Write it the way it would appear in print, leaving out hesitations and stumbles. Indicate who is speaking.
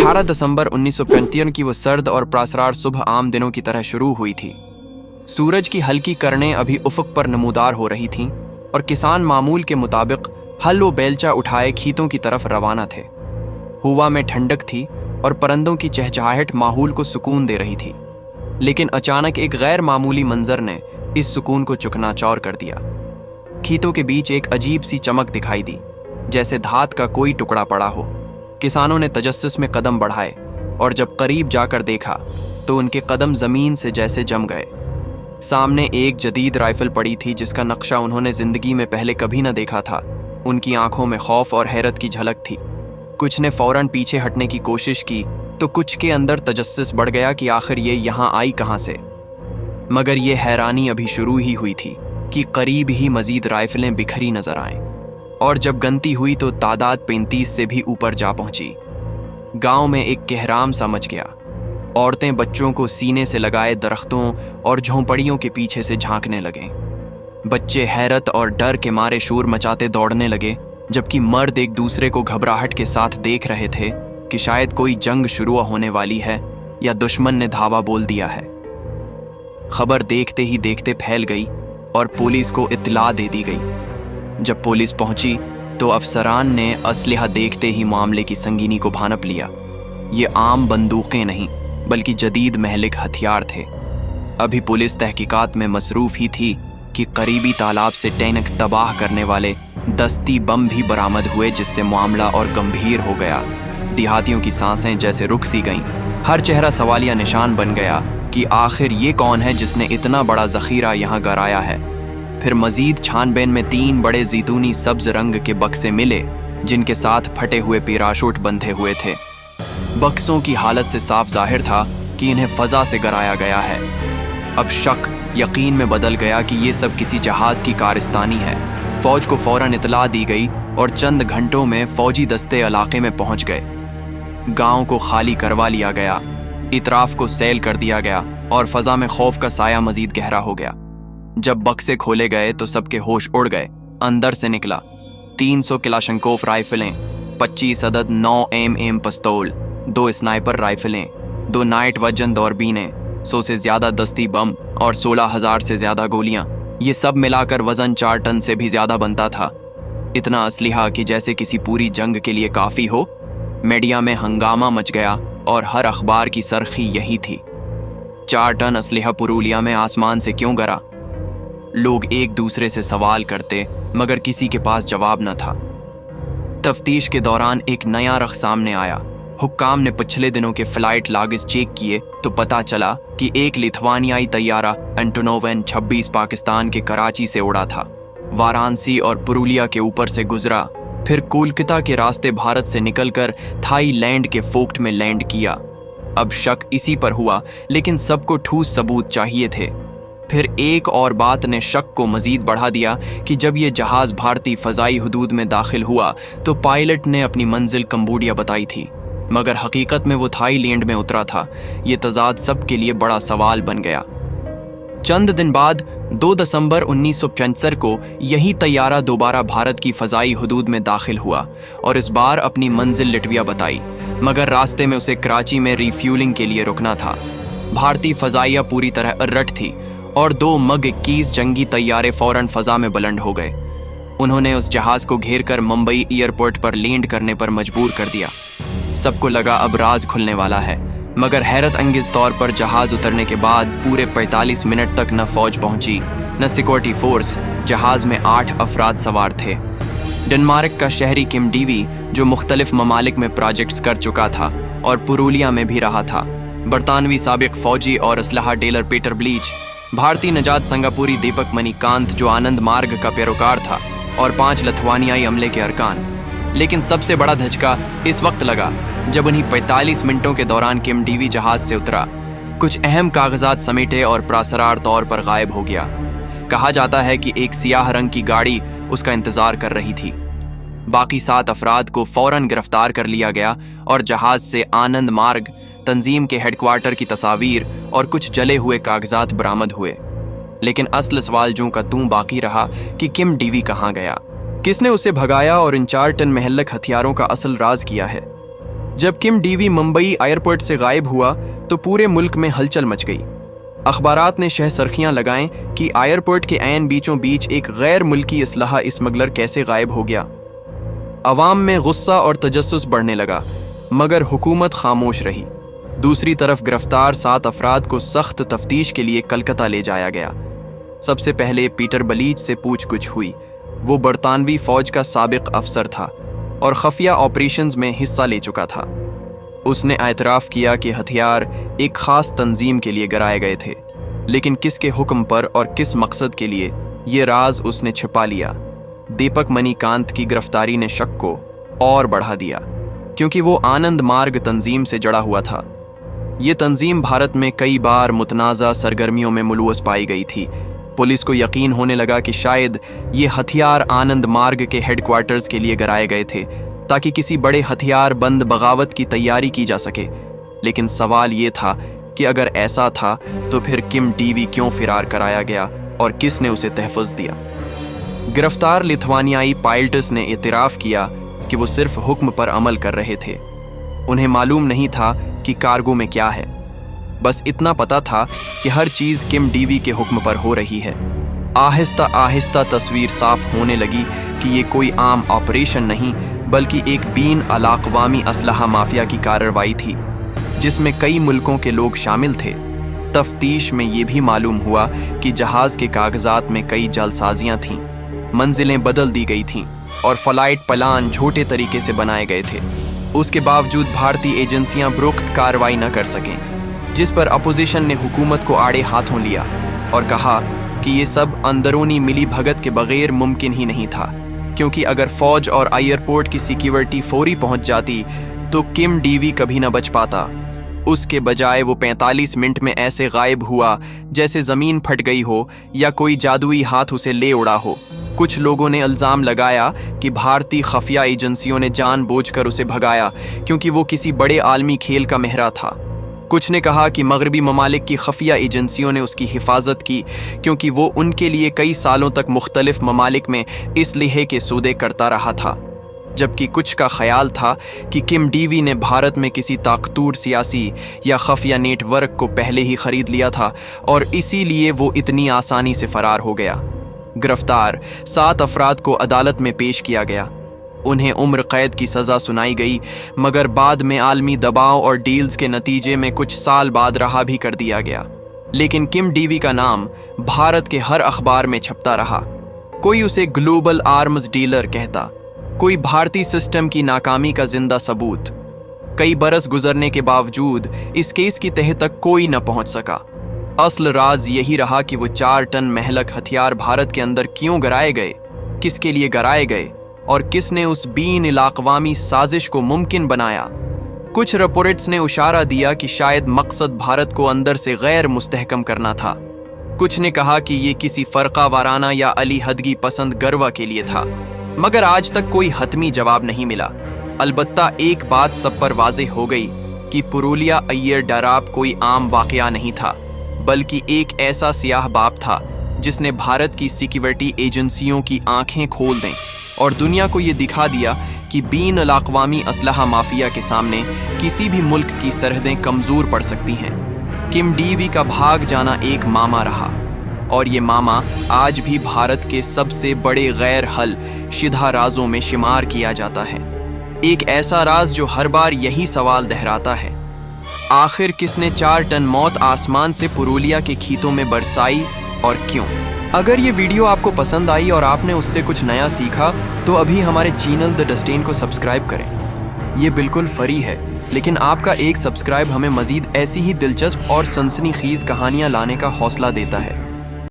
Speaker 1: 18 दिसंबर 1975 की वो सर्द और प्रासरार सुबह आम दिनों की तरह शुरू हुई थी। सूरज की हल्की किरणें अभी उफक पर नमूदार हो रही थीं और किसान मामूल के मुताबिक हल व बेलचा उठाए खेतों की तरफ रवाना थे। हवा में ठंडक थी और परिंदों की चहचहाहट माहौल को सुकून दे रही थी। लेकिन अचानक एक गैर मामूली मंजर ने इस सुकून को चकनाचौर कर दिया। खेतों के बीच एक अजीब सी चमक दिखाई दी, जैसे धात का कोई टुकड़ा पड़ा हो। किसानों ने तजस्सुस में कदम बढ़ाए और जब करीब जाकर देखा तो उनके कदम जमीन से जैसे जम गए। सामने एक जदीद राइफल पड़ी थी जिसका नक्शा उन्होंने जिंदगी में पहले कभी न देखा था। उनकी आंखों में खौफ और हैरत की झलक थी। कुछ ने फौरन पीछे हटने की कोशिश की तो कुछ के अंदर तजस्सुस बढ़ गया कि आखिर ये यहाँ आई कहाँ से। मगर ये हैरानी अभी शुरू ही हुई थी कि करीब ही मजीद राइफलें बिखरी नजर आएं और जब गिनती हुई तो तादाद 35 से भी ऊपर जा पहुंची। गांव में एक कहराम सा मच गया। औरतें बच्चों को सीने से लगाए दरख्तों और झोंपड़ियों के पीछे से झांकने लगे। बच्चे हैरत और डर के मारे शोर मचाते दौड़ने लगे, जबकि मर्द एक दूसरे को घबराहट के साथ देख रहे थे कि शायद कोई जंग शुरू होने वाली है या दुश्मन ने धावा बोल दिया है। खबर देखते ही देखते फैल गई और पुलिस को इत्तला दे दी गई। जब पुलिस पहुंची तो अफसरान ने असलहा देखते ही मामले की संगीनी को भानप लिया। ये आम बंदूकें नहीं बल्कि जदीद महलिक हथियार थे। अभी पुलिस तहकीकात में मसरूफ ही थी कि करीबी तालाब से टैंक तबाह करने वाले दस्ती बम भी बरामद हुए, जिससे मामला और गंभीर हो गया। देहातियों की सांसें जैसे रुक सी गईं। हर चेहरा सवालिया निशान बन गया कि आखिर ये कौन है जिसने इतना बड़ा जखीरा यहाँ गराया है। फिर मजीद छानबीन में 3 बड़े जैतूनी सब्ज रंग के बक्से मिले, जिनके साथ फटे हुए पैराशूट बंधे हुए थे। बक्सों की हालत से साफ जाहिर था कि इन्हें फजा से गराया गया है। अब शक यकीन में बदल गया कि ये सब किसी जहाज की कारस्तानी है। फौज को फौरन इतला दी गई और चंद घंटों में फौजी दस्ते इलाके में पहुंच गए। गांव को खाली करवा लिया गया, इतराफ को सेल कर दिया गया और फजा में खौफ का साया मजीद गहरा हो गया। जब बक्से खोले गए तो सबके होश उड़ गए। अंदर से निकला 300 किलाशंकोफ राइफलें, 25 अदद 9 mm पिस्तौल, 2 स्नाइपर राइफलें, 2 नाइट वजन दौरबीनें, 100 से ज्यादा दस्ती बम और 16,000 से ज्यादा गोलियां। ये सब मिलाकर वजन 4 टन से भी ज्यादा बनता था। इतना असलिहा कि जैसे किसी पूरी जंग के लिए काफी हो। मीडिया में हंगामा मच गया और हर अखबार की सरखी यही थी, 4 टन असलिहा पुरुलिया में आसमान से क्यों गिरा। लोग एक दूसरे से सवाल करते मगर किसी के पास जवाब न था। तफ्तीश के दौरान एक नया रख सामने आया। हुक्काम ने पिछले दिनों के फ्लाइट लागेज चेक किए तो पता चला कि एक लिथुआनियाई तैयारा एंटोनोव N-26 पाकिस्तान के कराची से उड़ा था, वाराणसी और पुरुलिया के ऊपर से गुजरा, फिर कोलकाता के रास्ते भारत से निकलकर थाईलैंड के फोक्ट में लैंड किया। अब शक इसी पर हुआ, लेकिन सबको ठोस सबूत चाहिए थे। फिर एक और बात ने शक को मजीद बढ़ा दिया कि जब ये जहाज भारतीय फजाई हुदूद में दाखिल हुआ तो पायलट ने अपनी मंजिल कंबोडिया बताई थी, मगर हकीकत में वो थाईलैंड में उतरा था। ये तजाद सबके लिए बड़ा सवाल बन गया। चंद दिन बाद 2 दिसंबर 1975 को यही तैयारा दोबारा भारत की फजाई हुदूद में दाखिल हुआ और इस बार अपनी मंजिल लिटविया बताई, मगर रास्ते में उसे कराची में रिफ्यूलिंग के लिए रुकना था। भारतीय फजाइया पूरी तरह अर्रट थी और 2 MiG-21 जंगी तैयारे फौरन फजा में बुलंद हो गए। उन्होंने उस जहाज को घेर कर मुंबई एयरपोर्ट पर लैंड करने पर मजबूर कर दिया। सबको लगा अब राज खुलने वाला है, मगर हैरत अंगेज तौर पर जहाज उतरने के बाद पूरे 45 मिनट तक न फौज पहुंची न सिक्योरिटी फोर्स। जहाज में 8 अफराद सवार थे। डेनमार्क का शहरी किम डीवी, जो मुख्तलिफ ममालिक में प्रोजेक्ट्स कर चुका था और पुरुलिया में भी रहा था, बरतानवी साबिक फौजी और असलहा डीलर पीटर ब्लीच, भारतीय नजात संगापुरी दीपक मणिकांत जो आनंद मार्ग का पैरोकार था, और 5 लिथुआनियाई अमले के अरकान। लेकिन सबसे बड़ा धचका इस वक्त लगा जब उन्हीं 45 मिनटों के दौरान किम डीवी जहाज से उतरा, कुछ अहम कागजात समेटे और प्रासरार तौर पर गायब हो गया। कहा जाता है कि एक सियाह रंग की गाड़ी उसका इंतजार कर रही थी। बाकी 7 अफराद को फौरन गिरफ्तार कर लिया गया और जहाज से आनंद मार्ग तंजीम के हेडक्वार्टर की तस्वीर और कुछ जले हुए कागजात बरामद हुए। लेकिन असल सवाल जूं का तूं बाकी रहा कि किम डीवी कहाँ गया, किसने उसे भगाया और इन 4 टन महल्लक हथियारों का असल राज किया है। जब किम डीवी मुंबई एयरपोर्ट से गायब हुआ तो पूरे मुल्क में हलचल मच गई। अखबारात ने शहसरखियां लगाएं कि एयरपोर्ट के ऐन बीचों बीच एक गैर मुल्की असलहा स्मगलर कैसे गायब हो गया। अवाम में गुस्सा और तजस्सुस बढ़ने लगा, मगर हुकूमत खामोश रही। दूसरी तरफ गिरफ्तार 7 अफराद को सख्त तफ्तीश के लिए कलकत्ता ले जाया गया। सबसे पहले पीटर बलीच से पूछगुछ हुई। वो बरतानवी फौज का साबिक अफसर था और खफिया ऑपरेशंस में हिस्सा ले चुका था। उसने एतराफ़ किया कि हथियार एक ख़ास तंजीम के लिए गिराए गए थे, लेकिन किसके हुक्म पर और किस मकसद के लिए, ये राज उसने छिपा लिया। दीपक मणिकांत की गिरफ्तारी ने शक को और बढ़ा दिया, क्योंकि वो आनंद मार्ग तंजीम से जुड़ा हुआ था। ये तंजीम भारत में कई बार मुतनाज़ा सरगर्मियों में मुलव्वस पाई गई थी। पुलिस को यकीन होने लगा कि शायद ये हथियार आनंद मार्ग के हेडक्वार्टर्स के लिए गिराए गए थे, ताकि किसी बड़े हथियार बंद बगावत की तैयारी की जा सके। लेकिन सवाल ये था कि अगर ऐसा था तो फिर किम डीवी क्यों फिरार कराया गया और किसने उसे तहफ़्फ़ुज़ दिया। गिरफ्तार लिथुआनियाई पायलट्स ने इतराफ़ किया कि वो सिर्फ हुक्म पर अमल कर रहे थे। उन्हें मालूम नहीं था कि कार्गो में क्या है। बस इतना पता था कि हर चीज़ किम डीवी के हुक्म पर हो रही है। आहिस्ता आहिस्ता तस्वीर साफ होने लगी कि ये कोई आम ऑपरेशन नहीं, बल्कि एक बीन अलाक़वामी असलहा माफिया की कार्रवाई थी, जिसमें कई मुल्कों के लोग शामिल थे। तफ्तीश में ये भी मालूम हुआ कि जहाज़ के कागजात में कई जालसाजियाँ थीं, मंजिलें बदल दी गई थीं और फ्लाइट प्लान झूठे तरीके से बनाए गए थे। उसके बावजूद भारतीय एजेंसियां बुरुख्त कार्रवाई न कर सकें, जिस पर अपोजिशन ने हुकूमत को आड़े हाथों लिया और कहा कि ये सब अंदरूनी मिली भगत के बगैर मुमकिन ही नहीं था, क्योंकि अगर फौज और एयरपोर्ट की सिक्योरिटी फौरी पहुंच जाती तो किम डीवी कभी न बच पाता। उसके बजाय वो 45 मिनट में ऐसे गायब हुआ जैसे ज़मीन फट गई हो या कोई जादुई हाथ उसे ले उड़ा हो। कुछ लोगों ने इल्ज़ाम लगाया कि भारतीय खफिया एजेंसियों ने जानबूझकर उसे भगाया, क्योंकि वो किसी बड़े आलमी खेल का मेहरा था। कुछ ने कहा कि मगरबी ममालिक की खफिया एजेंसियों ने उसकी हिफाजत की, क्योंकि वो उनके लिए कई सालों तक मुख्तलिफ ममालिक में इसलिहे के सौदे करता रहा था। जबकि कुछ का ख्याल था कि किम डीवी ने भारत में किसी ताकतूर सियासी या खफिया नेटवर्क को पहले ही खरीद लिया था और इसीलिए वो इतनी आसानी से फरार हो गया। गिरफ्तार 7 अफराद को अदालत में पेश किया गया। उन्हें उम्र कैद की सज़ा सुनाई गई, मगर बाद में आलमी दबाव और डील्स के नतीजे में कुछ साल बाद रहा भी कर दिया गया। लेकिन किम डीवी का नाम भारत के हर अखबार में छपता रहा। कोई उसे ग्लोबल आर्म्स डीलर कहता, कोई भारतीय सिस्टम की नाकामी का जिंदा सबूत। कई बरस गुजरने के बावजूद इस केस की तह तक कोई न पहुंच सका। असल राज यही रहा कि वो 4 टन महलक हथियार भारत के अंदर क्यों गिराए गए, किसके लिए गिराए गए और किसने उस बीन इलाक़वामी साजिश को मुमकिन बनाया। कुछ रिपोर्ट्स ने इशारा दिया कि शायद मकसद भारत को अंदर से गैर मुस्तहकम करना था। कुछ ने कहा कि ये किसी फ़र्क़ा वाराना या अली हदगी पसंद गरवा के लिए था, मगर आज तक कोई हतमी जवाब नहीं मिला। अलबत्ता एक बात सब पर वाज़ेह हो गई कि पुरुलिया अय्यर डराब कोई आम वाक़या नहीं था, बल्कि एक ऐसा सियाह बाप था जिसने भारत की सिक्योरिटी एजेंसियों की आंखें खोल दें और दुनिया को ये दिखा दिया कि बीन अलाक़वामी असलहा माफिया के सामने किसी भी मुल्क की सरहदें कमज़ोर पड़ सकती हैं। किम डीवी का भाग जाना एक मामा रहा, और ये मामा आज भी भारत के सबसे बड़े गैर हल शिधा राजों में शुमार किया जाता है। एक ऐसा राज जो हर बार यही सवाल दोहराता है, आखिर किसने 4 टन मौत आसमान से पुरुलिया के खीतों में बरसाई और क्यों? अगर ये वीडियो आपको पसंद आई और आपने उससे कुछ नया सीखा तो अभी हमारे चैनल द डस्टेन को सब्सक्राइब करें। ये बिल्कुल फ्री है, लेकिन आपका एक सब्सक्राइब हमें मज़ीद ऐसी ही दिलचस्प और सनसनीखेज़ कहानियाँ लाने का हौसला देता है।